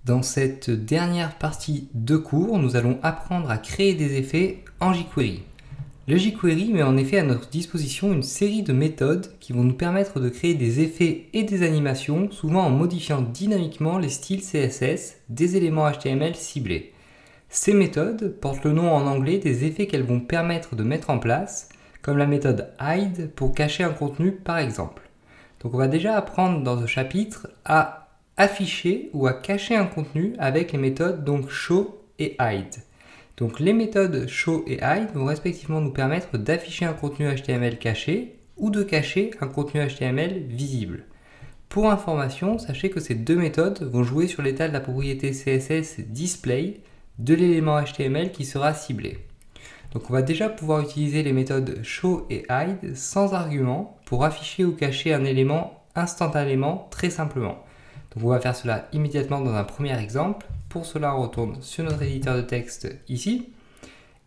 Dans cette dernière partie de cours, nous allons apprendre à créer des effets en jQuery. Le jQuery met en effet à notre disposition une série de méthodes qui vont nous permettre de créer des effets et des animations, souvent en modifiant dynamiquement les styles CSS des éléments HTML ciblés. Ces méthodes portent le nom en anglais des effets qu'elles vont permettre de mettre en place, comme la méthode hide pour cacher un contenu par exemple. Donc on va déjà apprendre dans ce chapitre à afficher ou à cacher un contenu avec les méthodes donc show et hide. Donc les méthodes show et hide vont respectivement nous permettre d'afficher un contenu HTML caché ou de cacher un contenu HTML visible. Pour information, sachez que ces deux méthodes vont jouer sur l'état de la propriété CSS display de l'élément HTML qui sera ciblé. Donc on va déjà pouvoir utiliser les méthodes show et hide sans argument pour afficher ou cacher un élément instantanément très simplement. Donc on va faire cela immédiatement dans un premier exemple. Pour cela, on retourne sur notre éditeur de texte ici.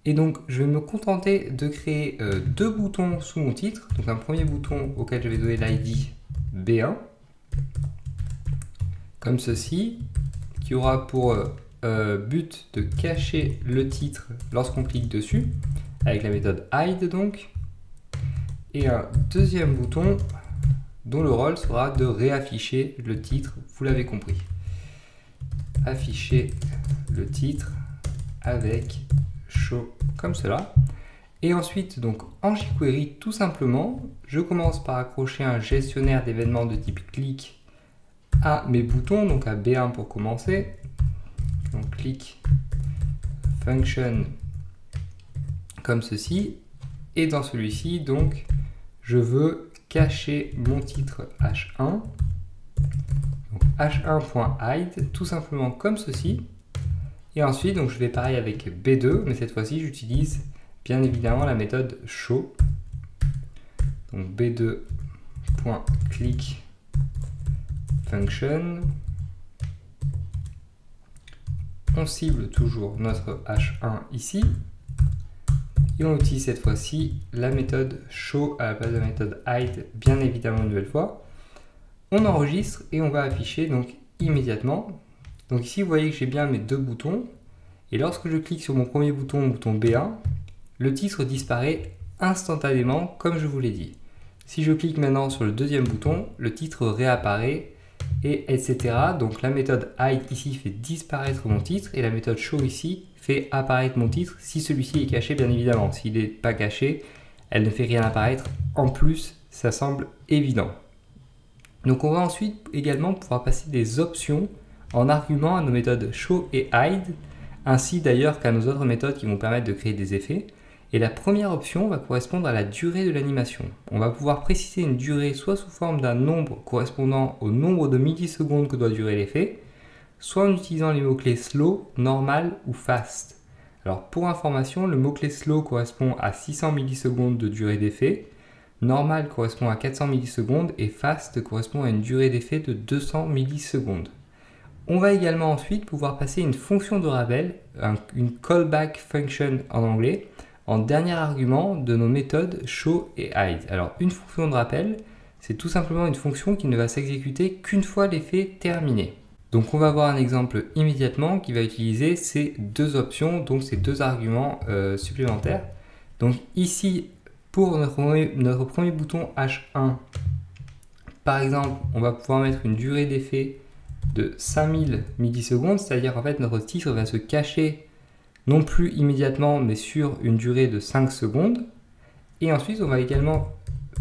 Et donc je vais me contenter de créer deux boutons sous mon titre. Donc un premier bouton auquel je vais donner l'ID B1, comme ceci, qui aura pour but de cacher le titre lorsqu'on clique dessus, avec la méthode hide donc. Et un deuxième bouton dont le rôle sera de réafficher le titre, vous l'avez compris. Afficher le titre avec show comme cela. Et ensuite, donc en jQuery, tout simplement, je commence par accrocher un gestionnaire d'événements de type click à mes boutons, donc à B1 pour commencer. Donc click function comme ceci. Et dans celui-ci, donc, je veux cacher mon titre h1. Donc h1.hide, tout simplement comme ceci. Et ensuite, donc, je vais pareil avec B2, mais cette fois-ci, j'utilise bien évidemment la méthode show. Donc b2.click function. On cible toujours notre h1 ici. Et on utilise cette fois-ci la méthode show à la place de la méthode hide, bien évidemment une nouvelle fois. On enregistre et on va afficher donc immédiatement. Donc ici, vous voyez que j'ai bien mes deux boutons. Et lorsque je clique sur mon premier bouton, bouton B1, le titre disparaît instantanément, comme je vous l'ai dit. Si je clique maintenant sur le deuxième bouton, le titre réapparaît, et etc. Donc la méthode hide ici fait disparaître mon titre, et la méthode show ici fait apparaître mon titre, si celui-ci est caché bien évidemment. S'il n'est pas caché, elle ne fait rien apparaître. En plus, ça semble évident. Donc on va ensuite également pouvoir passer des options en argument à nos méthodes show et hide, ainsi d'ailleurs qu'à nos autres méthodes qui vont permettre de créer des effets. Et la première option va correspondre à la durée de l'animation. On va pouvoir préciser une durée soit sous forme d'un nombre correspondant au nombre de millisecondes que doit durer l'effet, soit en utilisant les mots-clés slow, normal ou fast. Alors pour information, le mot-clé slow correspond à 600 millisecondes de durée d'effet, normal correspond à 400 millisecondes et fast correspond à une durée d'effet de 200 millisecondes. On va également ensuite pouvoir passer une fonction de rappel, une callback function en anglais, en dernier argument de nos méthodes show et hide. Alors une fonction de rappel, c'est tout simplement une fonction qui ne va s'exécuter qu'une fois l'effet terminé. Donc on va voir un exemple immédiatement qui va utiliser ces deux options, donc ces deux arguments supplémentaires. Donc ici, pour notre premier bouton H1, par exemple, on va pouvoir mettre une durée d'effet de 5000 millisecondes, c'est-à-dire en fait notre titre va se cacher non plus immédiatement, mais sur une durée de 5 secondes. Et ensuite, on va également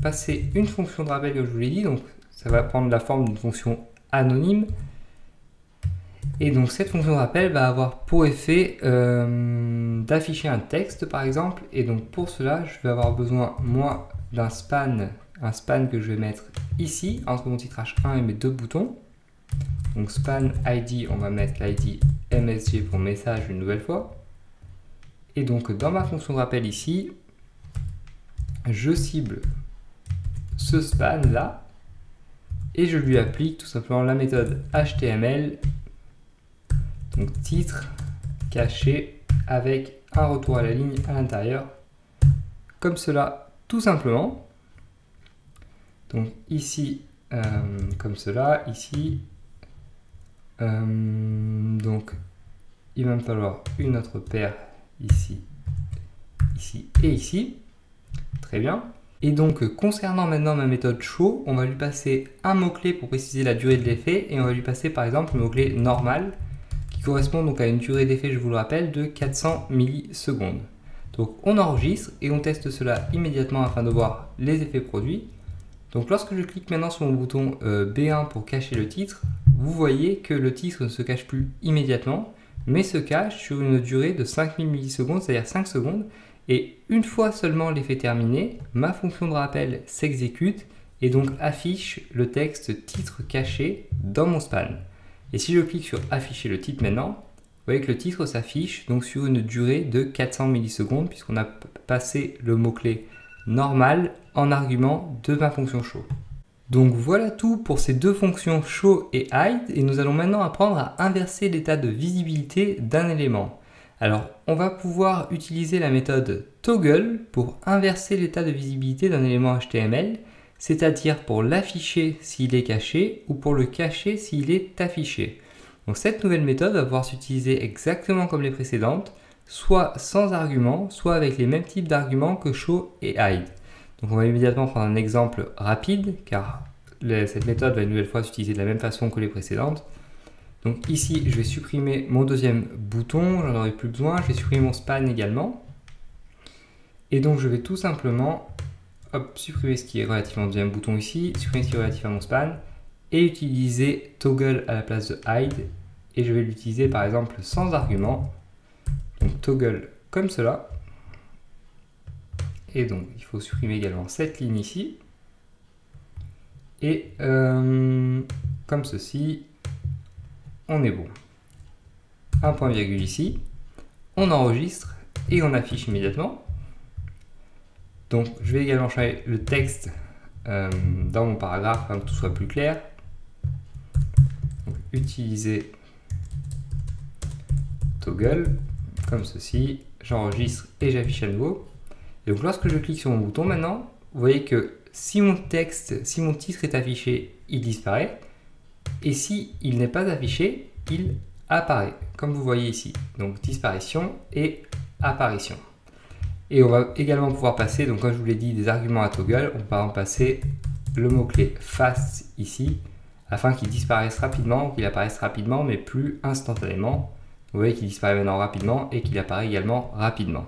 passer une fonction de rappel, comme je vous l'ai dit, donc ça va prendre la forme d'une fonction anonyme. Et donc cette fonction de rappel va avoir pour effet d'afficher un texte par exemple. Et donc pour cela, je vais avoir besoin moi d'un span, un span que je vais mettre ici entre mon titre H1 et mes deux boutons. Donc span ID, on va mettre l'ID MSG pour message une nouvelle fois. Et donc dans ma fonction de rappel ici, je cible ce span là et je lui applique tout simplement la méthode HTML. Donc titre caché avec un retour à la ligne à l'intérieur, comme cela, tout simplement. Donc ici, comme cela, ici, Donc il va me falloir une autre paire ici, ici et ici. Très bien. Et donc concernant maintenant ma méthode show, on va lui passer un mot-clé pour préciser la durée de l'effet et on va lui passer par exemple le mot-clé normal qui correspond donc à une durée d'effet, je vous le rappelle, de 400 millisecondes. Donc on enregistre et on teste cela immédiatement afin de voir les effets produits. Donc lorsque je clique maintenant sur mon bouton B1 pour cacher le titre, vous voyez que le titre ne se cache plus immédiatement, mais se cache sur une durée de 5000 millisecondes, c'est-à-dire 5 secondes. Et une fois seulement l'effet terminé, ma fonction de rappel s'exécute et donc affiche le texte titre caché dans mon span. Et si je clique sur afficher le titre maintenant, vous voyez que le titre s'affiche donc sur une durée de 400 millisecondes puisqu'on a passé le mot-clé normal en argument de ma fonction show. Donc voilà tout pour ces deux fonctions show et hide et nous allons maintenant apprendre à inverser l'état de visibilité d'un élément. Alors on va pouvoir utiliser la méthode toggle pour inverser l'état de visibilité d'un élément HTML, c'est-à-dire pour l'afficher s'il est caché ou pour le cacher s'il est affiché. Donc cette nouvelle méthode va pouvoir s'utiliser exactement comme les précédentes, soit sans argument, soit avec les mêmes types d'arguments que show et hide. Donc on va immédiatement prendre un exemple rapide, car cette méthode va une nouvelle fois s'utiliser de la même façon que les précédentes. Donc ici, je vais supprimer mon deuxième bouton, j'en aurai plus besoin, je vais supprimer mon span également. Et donc je vais tout simplement supprimer ce qui est relatif à mon deuxième bouton ici, supprimer ce qui est relatif à mon span, et utiliser toggle à la place de hide, et je vais l'utiliser par exemple sans argument. Donc toggle comme cela. Et donc il faut supprimer également cette ligne ici. Et comme ceci, on est bon. Un point virgule ici, on enregistre et on affiche immédiatement. Donc je vais également changer le texte dans mon paragraphe afin que tout soit plus clair. Donc, utiliser toggle comme ceci, j'enregistre et j'affiche à nouveau. Et donc lorsque je clique sur mon bouton maintenant, vous voyez que si mon titre est affiché, il disparaît. Et si il n'est pas affiché, il apparaît, comme vous voyez ici. Donc disparition et apparition. Et on va également pouvoir passer, donc comme je vous l'ai dit, des arguments à toggle. On va par exemple passer le mot-clé fast ici, afin qu'il disparaisse rapidement, qu'il apparaisse rapidement, mais plus instantanément. Vous voyez qu'il disparaît maintenant rapidement et qu'il apparaît également rapidement.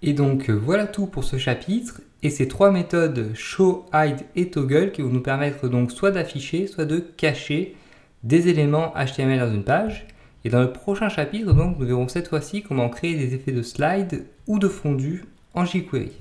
Et donc voilà tout pour ce chapitre et ces trois méthodes show, hide et toggle qui vont nous permettre donc soit d'afficher, soit de cacher des éléments HTML dans une page. Et dans le prochain chapitre, donc, nous verrons cette fois-ci comment créer des effets de slide ou de fondu en jQuery.